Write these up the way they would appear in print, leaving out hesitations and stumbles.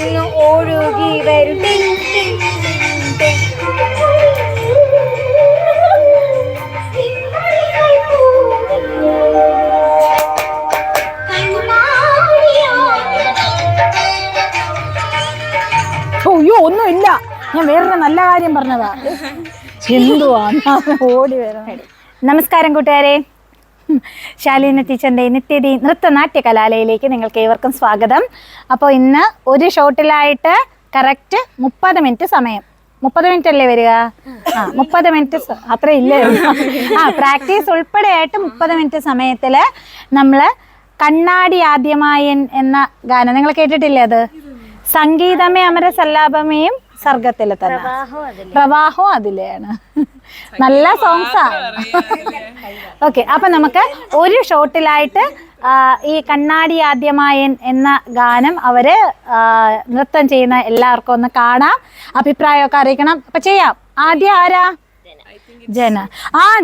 അങ്ങ് ഒഴുകി വരും. അയ്യോ ഒന്നുമില്ല, ഞാൻ വേറൊരു നല്ല കാര്യം പറഞ്ഞതാ. എന്തുവാ ഓടി വരാൻ. നമസ്കാരം കൂട്ടുകാരെ, ശാലീന ടീച്ചറിൻ്റെ നിത്യതി നൃത്തനാട്യ കലാലയയിലേക്ക് നിങ്ങൾക്ക് ഏവർക്കും സ്വാഗതം. അപ്പോൾ ഇന്ന് ഒരു ഷോട്ടിലായിട്ട് കറക്റ്റ് 30 മിനിറ്റ് സമയം. 30 മിനിറ്റ് അല്ലേ വരിക? 30 മിനിറ്റ് അത്ര ഇല്ലേ? പ്രാക്ടീസ് ഉൾപ്പെടെയായിട്ട് 30 മിനിറ്റ് സമയത്തിൽ നമ്മൾ കണ്ണാടി ആദ്യമായൻ എന്ന ഗാനം നിങ്ങൾ കേട്ടിട്ടില്ലേ? അത് സംഗീതമേ അമര സല്ലാപമേയും സർഗത്തില് തന്നെ, പ്രവാഹവും അതിലെയാണ്. നല്ല സോങ്സാ. ഓക്കെ, അപ്പൊ നമുക്ക് ഒരു ഷോട്ടിലായിട്ട് ഈ കണ്ണാടി ആദ്യമായൻ എന്ന ഗാനം അവര് നൃത്തം ചെയ്യുന്ന എല്ലാവർക്കും ഒന്ന് കാണാം, അഭിപ്രായമൊക്കെ അറിയിക്കണം. അപ്പൊ ചെയ്യാം. ആദ്യം ആരാ? ജന.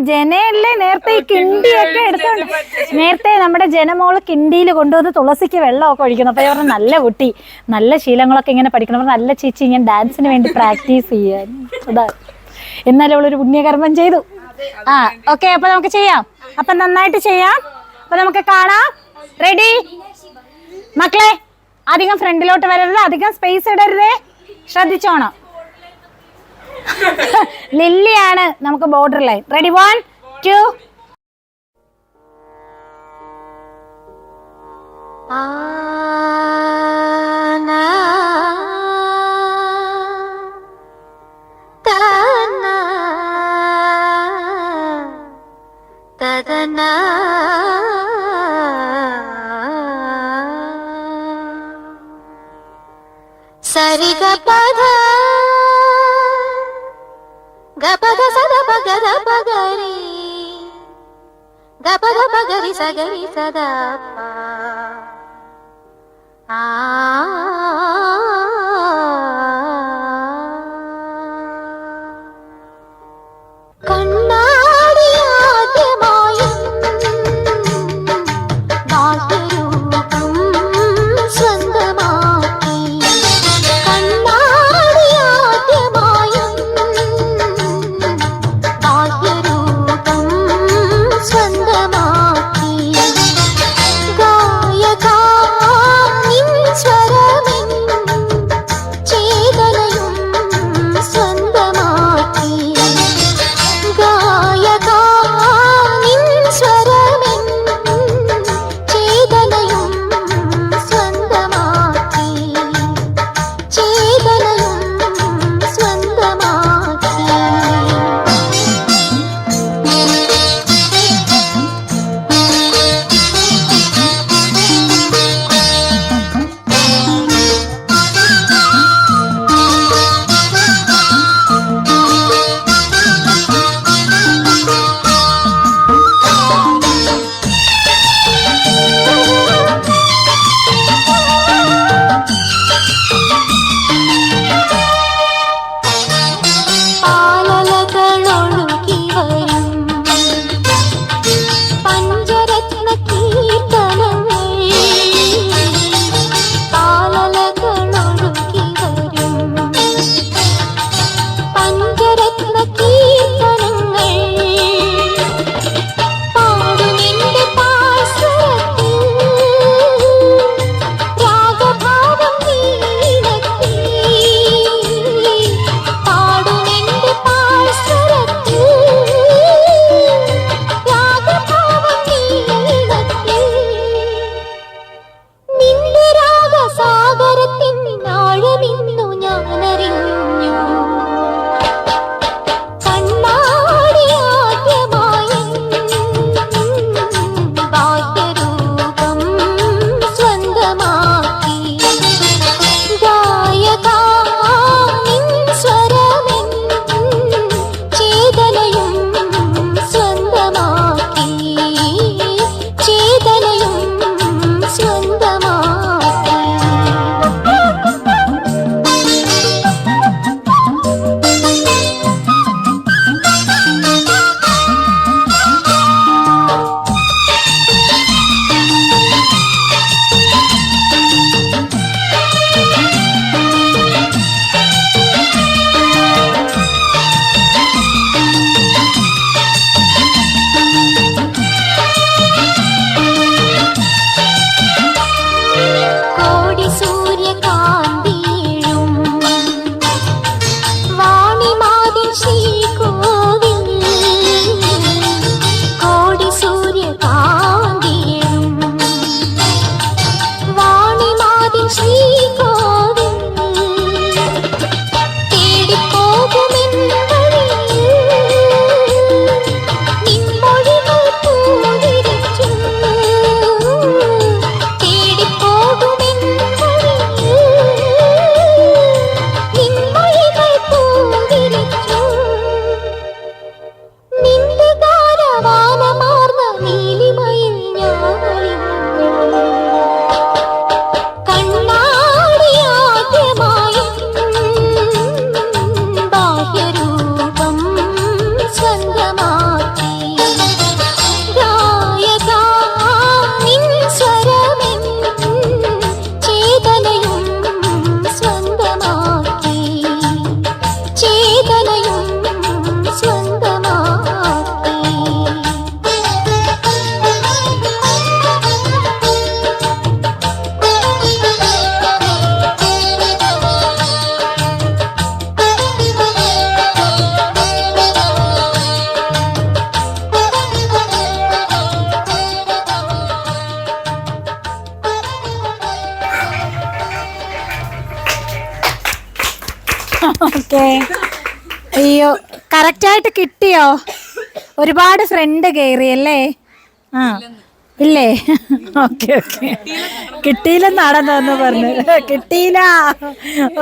ജനയല്ലേ നേരത്തെ ഈ കിണ്ടിയൊക്കെ എടുത്തോണ്ട്, നേരത്തെ നമ്മുടെ ജനമോള് കിണ്ടിയിൽ കൊണ്ടുവന്ന് തുളസിക്ക് വെള്ളമൊക്കെ ഒഴിക്കുന്നു. അപ്പൊ ഇവരുടെ നല്ല കുട്ടി, നല്ല ശീലങ്ങളൊക്കെ ഇങ്ങനെ പഠിക്കണം. നല്ല ചേച്ചി ഇങ്ങനെ ഡാൻസിന് വേണ്ടി പ്രാക്ടീസ് ചെയ്യാൻ, അതാ എന്നാലും അവളൊരു പുണ്യകർമ്മം ചെയ്തു. ഓക്കെ, അപ്പൊ നമുക്ക് ചെയ്യാം. അപ്പൊ നന്നായിട്ട് ചെയ്യാം. അപ്പൊ നമുക്ക് കാണാം. റെഡി മക്കളെ? അധികം ഫ്രണ്ടിലോട്ട് വരരുത്, അധികം സ്പേസ് ഇടരുതേ, ശ്രദ്ധിച്ചോണം. ലില്ലിയാണ് നമുക്ക് ബോർഡർ ലൈൻ. റെഡി, 1 2. സരിഗ പദ ഗപദ സദ പഗദ പഗരി ഗപദ പഗരി സഗരി സദാ സ്വന്തമാക്കി ഓക്കെ. അയ്യോ, കറക്റ്റായിട്ട് കിട്ടിയോ? ഒരുപാട് ഫ്രണ്ട് കയറി അല്ലേ? ആ ഇല്ലേ? ഓക്കെ ഓക്കെ, കിട്ടിയില്ലെന്നാണെന്ന് ഒന്ന് പറഞ്ഞു. കിട്ടിയില്ല.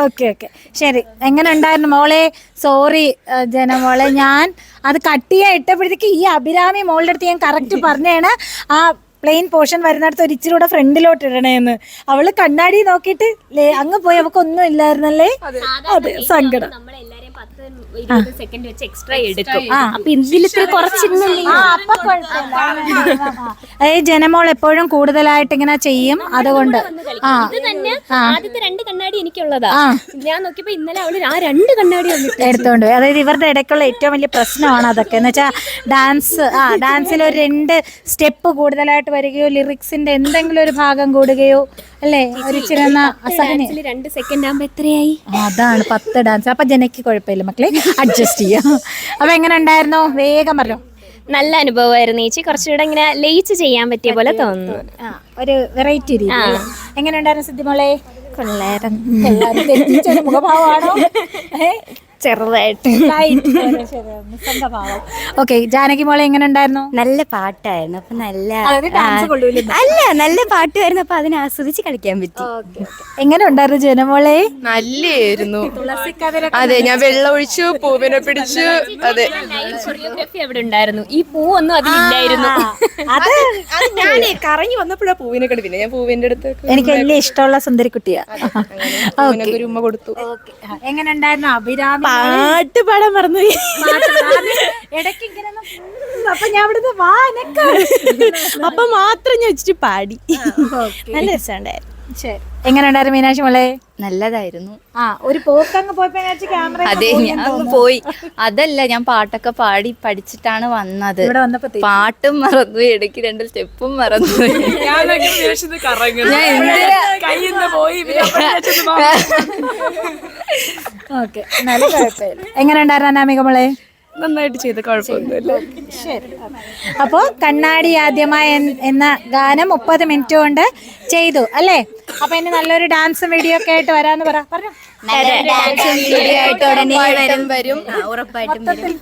ഓക്കെ ഓക്കെ, ശരി. എങ്ങനെ ഉണ്ടായിരുന്നു മോളെ? സോറി ജനമോളെ, ഞാൻ അത് കട്ട് ചെയ്യാൻ ഇട്ടപ്പോഴത്തേക്ക് ഈ അഭിരാമി മോളുടെ അടുത്ത് ഞാൻ കറക്റ്റ് പറഞ്ഞാണ് ആ പ്ലെയിൻ പോർഷൻ വരുന്നിടത്ത് ഒരു ഇച്ചിരി കൂടെ ഫ്രണ്ടിലോട്ട് ഇടണേന്ന്. അവള് കണ്ണാടി നോക്കിയിട്ട് അങ്ങ് പോയി, അവക്കൊന്നും ഇല്ലായിരുന്നല്ലേ? അതെ, സങ്കടം. അതായത് ജനമോൾ എപ്പോഴും കൂടുതലായിട്ട് ഇങ്ങനെ ചെയ്യും, അതുകൊണ്ട് ആദ്യത്തെ 2 കണ്ണാടി എനിക്കുള്ളതാ. ഞാൻ നോക്കിയപ്പോ ഇന്നലെ അവള് ആ 2 കണ്ണാടി എടുത്തോണ്ട് പോയി. അതായത് ഇവരുടെ ഇടയ്ക്കുള്ള ഏറ്റവും വലിയ പ്രശ്നമാണ് അതൊക്കെ. എന്ന് വെച്ചാൽ ഡാൻസിൽ ഒരു 2 സ്റ്റെപ്പ് കൂടുതലായിട്ട് വരികയോ ലിറിക്സിന്റെ എന്തെങ്കിലും ഒരു ഭാഗം കൂടുകയോ അല്ലേ, ഒരു ഇച്ചിരി 2 സെക്കൻഡ് ആകുമ്പോ എത്രയായി? അതാണ് 10 ഡാൻസ്. അപ്പൊ ജനക്ക് കുഴപ്പമില്ല മക്കളെ, അഡ്ജസ്റ്റ് ചെയ്യാം. അപ്പൊ എങ്ങനെ ഉണ്ടായിരുന്നു? വേഗം പറഞ്ഞോ. നല്ല അനുഭവമായിരുന്നു ചേച്ചി. കുറച്ചുകൂടെ ഇങ്ങനെ ലയിച്ച് ചെയ്യാൻ പറ്റിയ പോലെ തോന്നുന്നു. ഒരു വെറൈറ്റി രീതി. എങ്ങനെ ഉണ്ടായിരുന്നു സിദ്ധിമോളെ? കൊള്ളായിരുന്നു. മുഖഭാവമാണോ? ചെറുതായിട്ട്. ഓക്കെ, ജാനകി മോളെ എങ്ങനെ ഉണ്ടായിരുന്നു? നല്ല പാട്ടായിരുന്നു. അപ്പൊ നല്ല പാട്ടുമായിരുന്നു. അപ്പൊ അതിനെ ആസ്വദിച്ച് കളിക്കാൻ പറ്റി. എങ്ങനെ ഉണ്ടായിരുന്നു ജനമോളെ? നല്ലായിരുന്നു. അതെ, ഞാൻ വെള്ളം ഒഴിച്ചു, പൂവിനെ പിടിച്ചു. അതെ, കൊറിയോഗ്രാഫി അവിടെ ഉണ്ടായിരുന്നു. ഈ പൂവൊന്നും അതിലില്ലായിരുന്നു. അത് ഞാൻ കറങ്ങി വന്നപ്പോഴാ പൂവിനെ കണ്ടു. പിന്നെ ഞാൻ പൂവിന്റെ അടുത്ത് എനിക്ക് വലിയ ഇഷ്ടമുള്ള സുന്ദരിക്കുട്ടിയാ. ഒരു ഉമ്മ കൊടുത്തു. എങ്ങനെ ഉണ്ടായിരുന്നു അഭിരാമി? പാട്ട് പാടാൻ മറന്നു. ഇടയ്ക്ക് ഇങ്ങനെ അപ്പൊ ഞാൻ ഇവിടുന്ന് വാ എനക്ക് അപ്പൊ മാത്രം ഞാൻ വെച്ചിട്ട് പാടി. നല്ല രസമുണ്ടായിരുന്നു. ശരി. എങ്ങനെ ഉണ്ടായിരുന്നു മീനാക്ഷി മോളെ? നല്ലതായിരുന്നു. ഒരു പോക്കങ്ങ് പോയപ്പോ ക്യാമറ അതെ, ഞാൻ പോയി. അതല്ല, ഞാൻ പാട്ടൊക്കെ പാടി പഠിച്ചിട്ടാണ് വന്നത്. ഇവിടെ വന്നപ്പോ പാട്ടും മറന്നു, ഇടയ്ക്ക് 2 സ്റ്റെപ്പും മറന്നു. ഓക്കെ, നല്ല കുഴപ്പമില്ല. എങ്ങനെ ഉണ്ടായിരുന്നു അനാമിക മോളെ? നന്നായിട്ട് ചെയ്ത്, കുഴപ്പമൊന്നുമില്ല. ശരി. അപ്പോൾ കണ്ണാടി ആദ്യമായി എന്ന ഗാനം 30 മിനിറ്റ് കൊണ്ട് ചെയ്തു അല്ലേ? അപ്പൊ ഇനി നല്ലൊരു ഡാൻസും വീഡിയോ ഒക്കെ ആയിട്ട് വരാന്ന് പറഞ്ഞു. വരും, ഉറപ്പായിട്ടും വരും.